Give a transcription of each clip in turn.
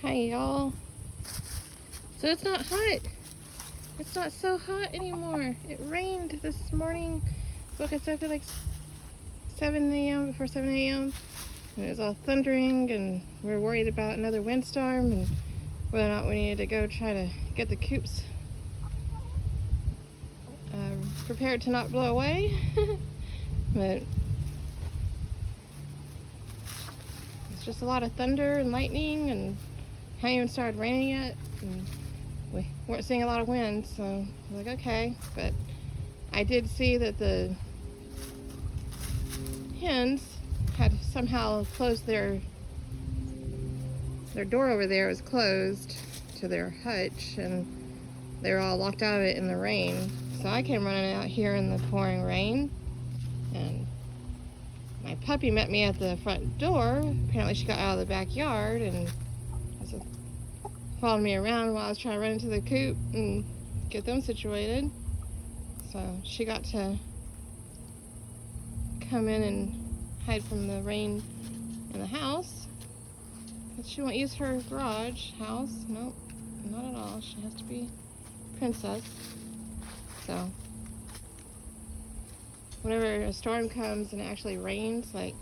Hi y'all. So it's not hot. It's not so hot anymore. It rained this morning. Woke us up at like 7 a.m. before 7 a.m. And it was all thundering, and we were worried about another windstorm and whether or not we needed to go try to get the coops prepared to not blow away. But it's just a lot of thunder and lightning, and hadn't even started raining yet, and we weren't seeing a lot of wind, so I was like, okay. But I did see that the hens had somehow closed their door over there was closed to their hutch, and they were all locked out of it in the rain. So I came running out here in the pouring rain, and my puppy met me at the front door. Apparently she got out of the backyard and followed me around while I was trying to run into the coop and get them situated. So she got to come in and hide from the rain in the house. But she won't use her garage house. Nope, not at all. She has to be princess. So whenever a storm comes and it actually rains, like,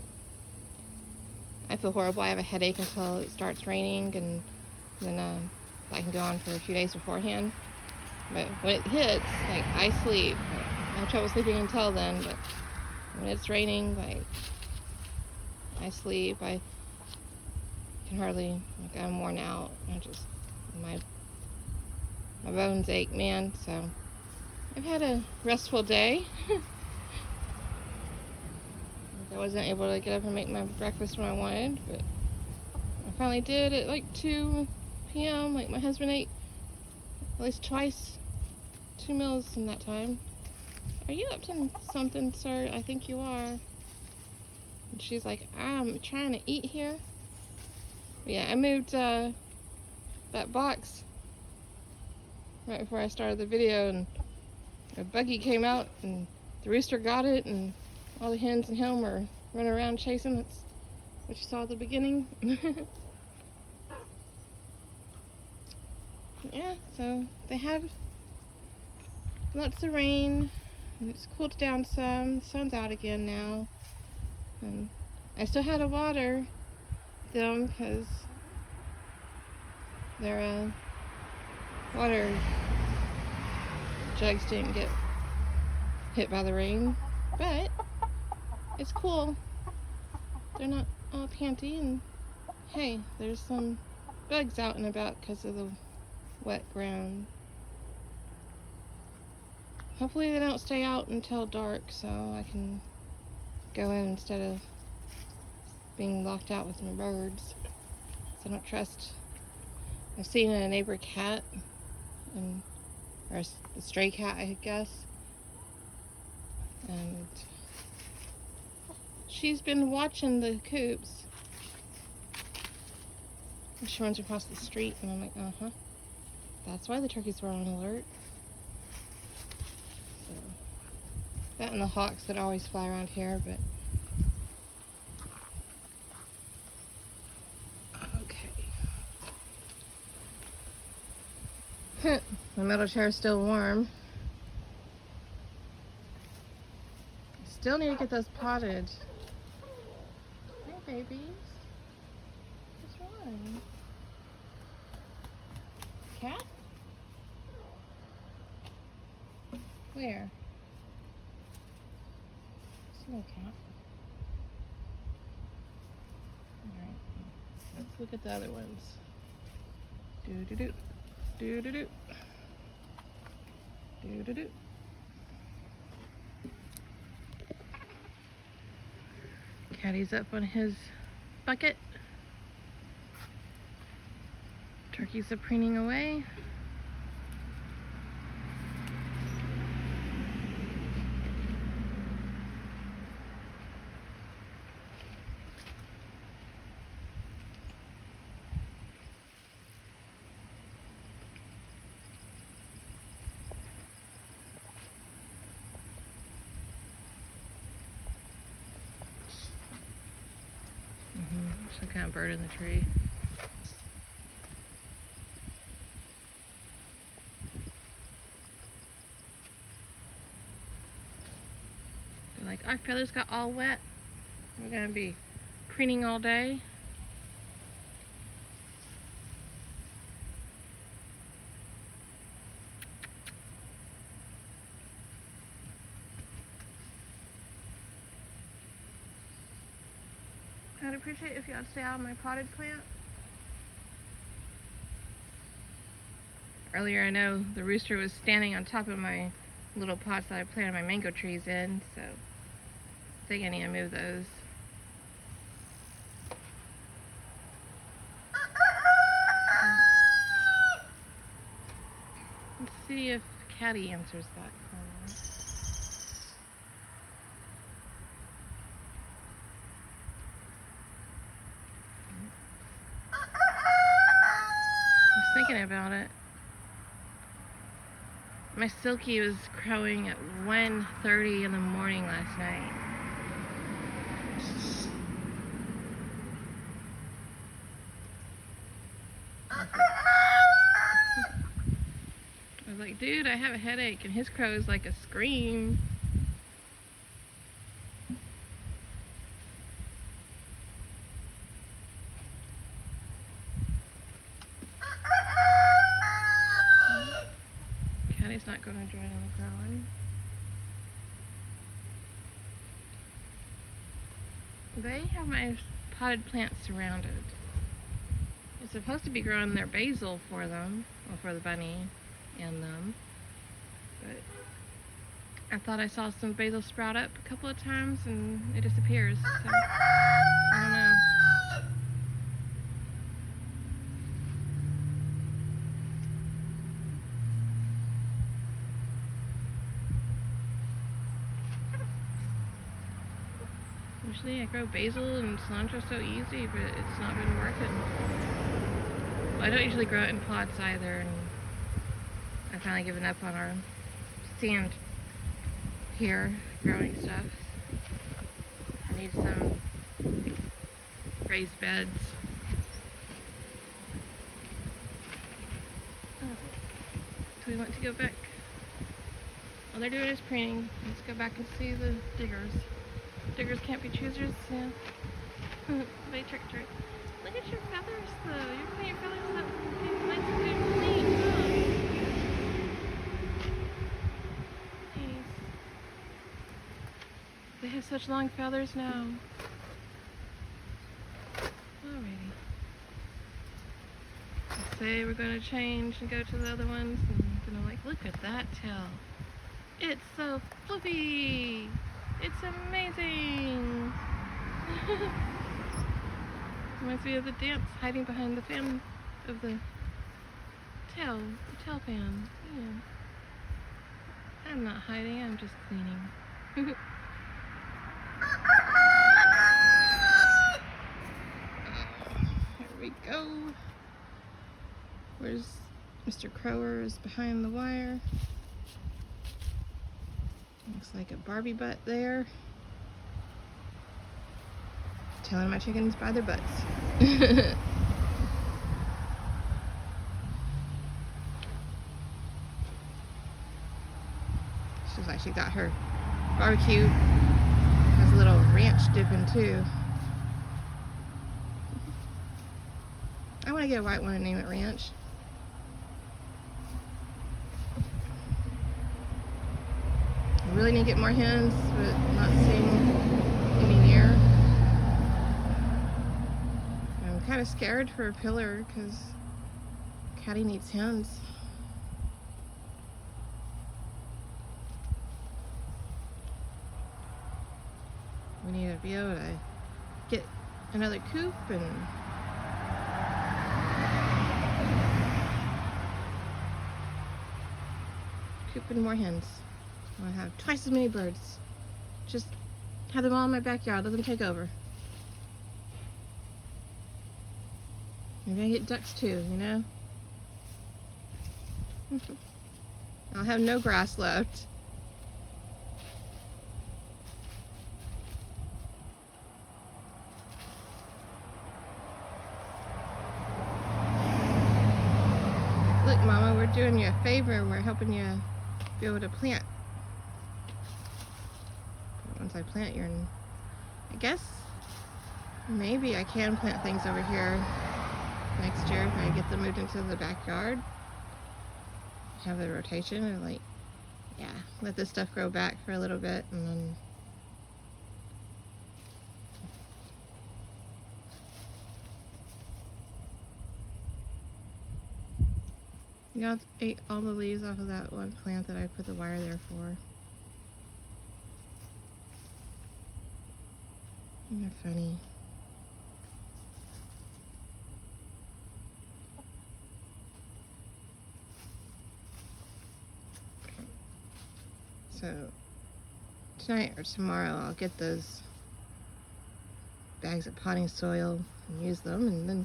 I feel horrible. I have a headache until it starts raining, and then I can go on for a few days beforehand. But when it hits, like, I sleep. I have trouble sleeping until then, but when it's raining, like, I sleep. I can hardly, like, I'm worn out. My bones ache, man. So I've had a restful day. I wasn't able to get up and make my breakfast when I wanted, but I finally did at like 2 p.m. Like, my husband ate at least twice, 2 meals in that time. Are you up to something, sir? I think you are. And she's like, I'm trying to eat here. But yeah, I moved that box right before I started the video, and a buggy came out, and the rooster got it, and all the hens and him were running around chasing. That's what you saw at the beginning. Yeah, so they had lots of rain, and it's cooled down some. The sun's out again now, and I still had to water them because their water jugs didn't get hit by the rain. But it's cool. They're not all panty, and hey, there's some bugs out and about because of the wet ground. Hopefully they don't stay out until dark, so I can go in instead of being locked out with my birds. So I don't trust. I've seen a neighbor cat, or a stray cat, I guess, and she's been watching the coops. And she runs across the street, and I'm like, that's why the turkeys were on alert. So, that and the hawks that always fly around here, but okay. My metal chair is still warm. Still need to get those potted. Hey, babies. What's wrong? Cat? Where? There's no cat. Alright. Let's look at the other ones. Do-do-do. Do-do-do. Do-do-do. Caddy's up on his bucket. Turkeys are preening away. Some kind of bird in the tree. feathers got all wet. We're gonna be preening all day. I'd appreciate if y'all stay out of my potted plant. Earlier, I know the rooster was standing on top of my little pots that I planted my mango trees in, so I think I need to move those. Let's see if Caddy answers that call. I was thinking about it. My Silky was crowing at 1:30 in the morning last night. I was like, dude, I have a headache, and his crow is like a scream. Caddy's not going to join in the crowing. They have my potted plants surrounded. It's supposed to be growing their basil for them, or for the bunny and them, but I thought I saw some basil sprout up a couple of times and it disappears, so I don't know. Usually I grow basil and cilantro so easy, but it's not been working. Well, I don't usually grow it in pots either, and I've finally given up on our sand here growing stuff. I need some raised beds. Oh, do we want to go back? All they're doing is preening. Let's go back and see the diggers. Diggers can't be choosers, yeah. They trick. Look at your feathers, though. You're putting your feathers up nice and good and clean, huh? Nice. They have such long feathers now. Alrighty. I say we're going to change and go to the other ones, and I'm like, look at that tail. It's so fluffy. It's amazing! Reminds me of the dance hiding behind the fan of the tail fan. Yeah. I'm not hiding, I'm just cleaning. Here we go. Where's Mr. Crower is behind the wire. Looks like a Barbie butt there. Telling my chickens by their butts. She's like she got her barbecue. Has a little ranch dipping too. I want to get a white one and name it Ranch. I really need to get more hens, but not seeing any near. I'm kind of scared for a pillar because Caddy needs hens. We need to be able to get another coop and cooping more hens. I have twice as many birds. Just have them all in my backyard. Let them take over. Maybe I get ducks too, you know? I'll have no grass left. Look, Mama, we're doing you a favor. We're helping you be able to plant. Once I plant your... I guess maybe I can plant things over here next year if I get them moved into the backyard. Have a rotation or like, yeah, let this stuff grow back for a little bit and then... Yeah, I ate all the leaves off of that one plant that I put the wire there for. They're funny. So tonight or tomorrow I'll get those bags of potting soil and use them, and then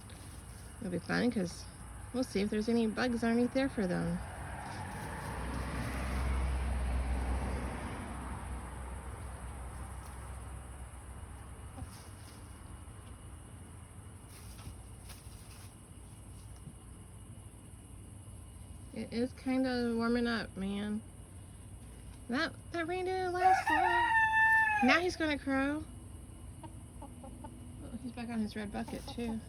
it'll be fun because we'll see if there's any bugs underneath there for them. It is kind of warming up, man. That rain didn't last long. Now he's gonna crow. Oh, he's back on his red bucket too.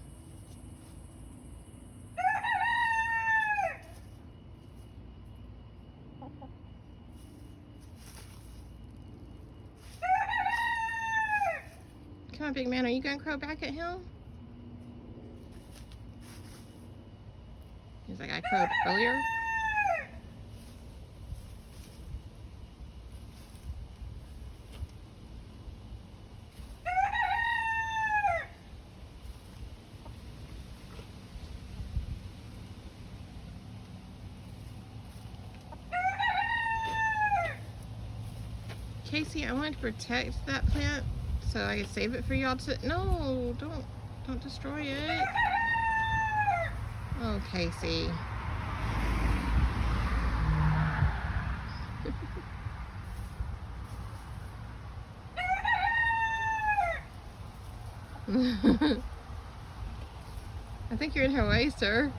Come on, big man, are you gonna crow back at him? He's like, I crowed earlier. Casey, I wanted to protect that plant so I could save it for y'all to... No, don't destroy it. Oh, Casey. I think you're in her way, sir.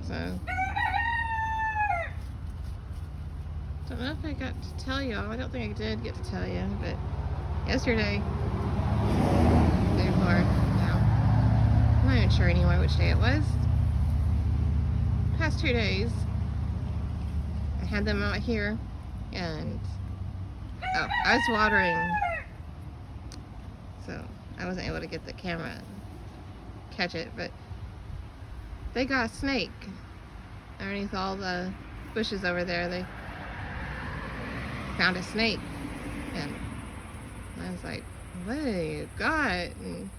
So, don't know if I got to tell y'all. I don't think I did get to tell you, but yesterday, day before, now, I'm not even sure anymore which day it was. Past 2 days, I had them out here, and I was watering, so I wasn't able to get the camera and catch it, but they got a snake underneath all the bushes over there. They found a snake, and I was like, what do you got? And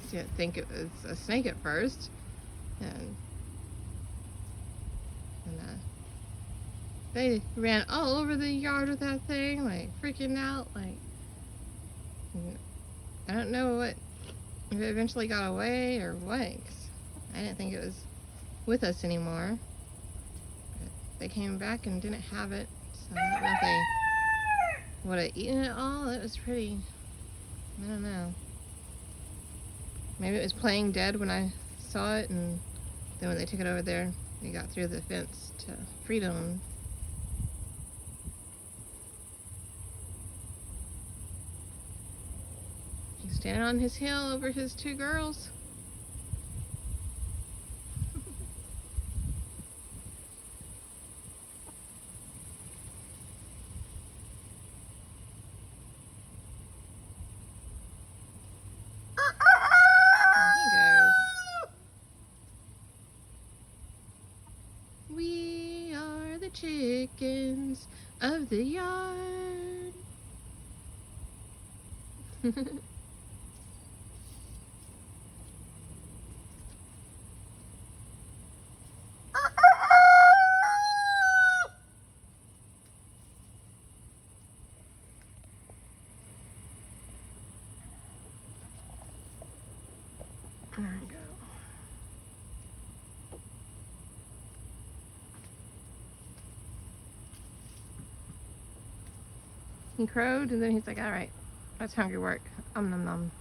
didn't think it was a snake at first, and they ran all over the yard with that thing, like freaking out. Like, I don't know if it eventually got away or what. 'Cause I didn't think it was with us anymore. But they came back and didn't have it, so I don't know if they would have eaten it all. It was pretty, I don't know. Maybe it was playing dead when I saw it, and then when they took it over there, they got through the fence to freedom. He's standing on his hill over his 2 girls. We are the chickens of the yard. There we go. He crowed and then he's like, all right, that's hungry work. Nom nom.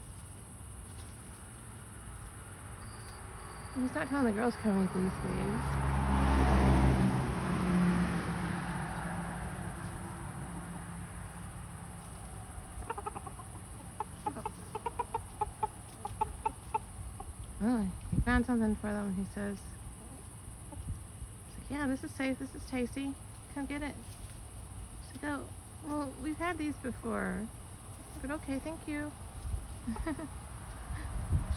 He's not telling the girls come eat these days. Oh, he found something for them, he says. He's like, yeah, this is safe, this is tasty. Come get it. She's like, oh, well, we've had these before. But okay, thank you.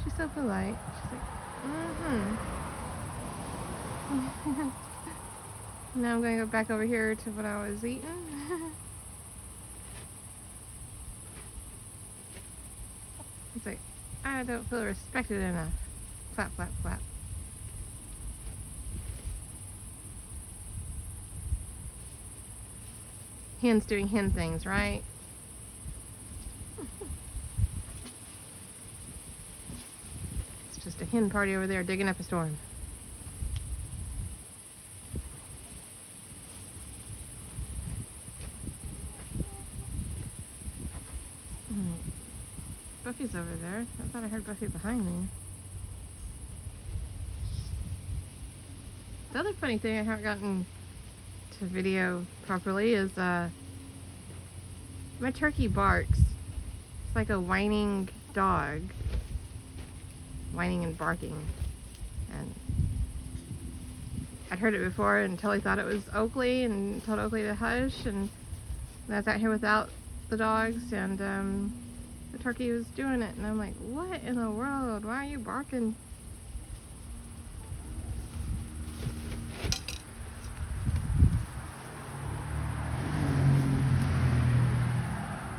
She's so polite. She's like, Now I'm going to go back over here to what I was eating. He's like, I don't feel respected enough. Flap, flap, flap. Hens doing hen things, right? It's just a hen party over there digging up a storm. Buffy's over there. I thought I heard Buffy behind me. The other funny thing I haven't gotten to video properly is my turkey barks. It's like a whining dog. Whining and barking. And I'd heard it before until I thought it was Oakley and told Oakley to hush, and I was out here without the dogs, and the turkey was doing it, and I'm like, what in the world? Why are you barking?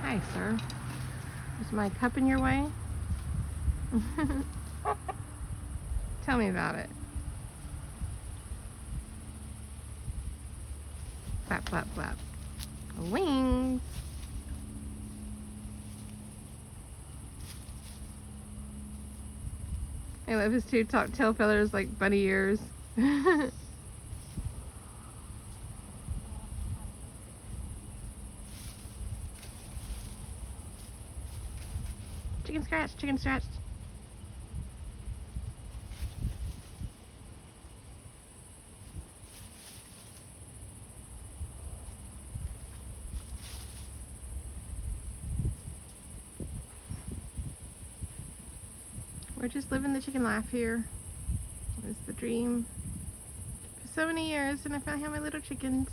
Hi, sir. Is my cup in your way? Tell me about it. Flap, flap, flap. Wings. I love his two top tail feathers like bunny ears. Chicken scratch, chicken scratch. We're just living the chicken life here. It was the dream for so many years, and I finally have my little chickens.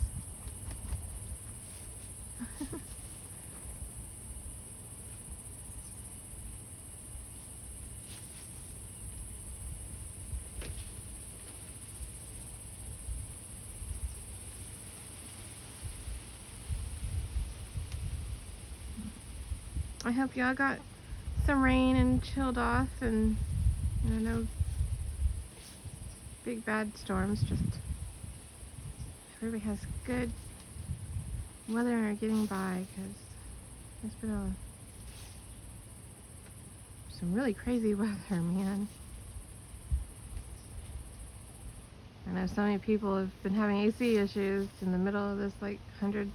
I hope y'all got some rain and chilled off, and no big bad storms, just everybody has good weather and are getting by, because there's been some really crazy weather, man. I know so many people have been having AC issues in the middle of this like 100+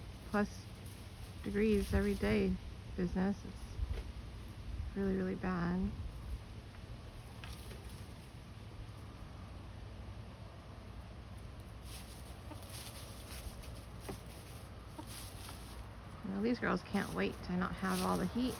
degrees every day business. It's really, really bad. Well, these girls can't wait to not have all the heat.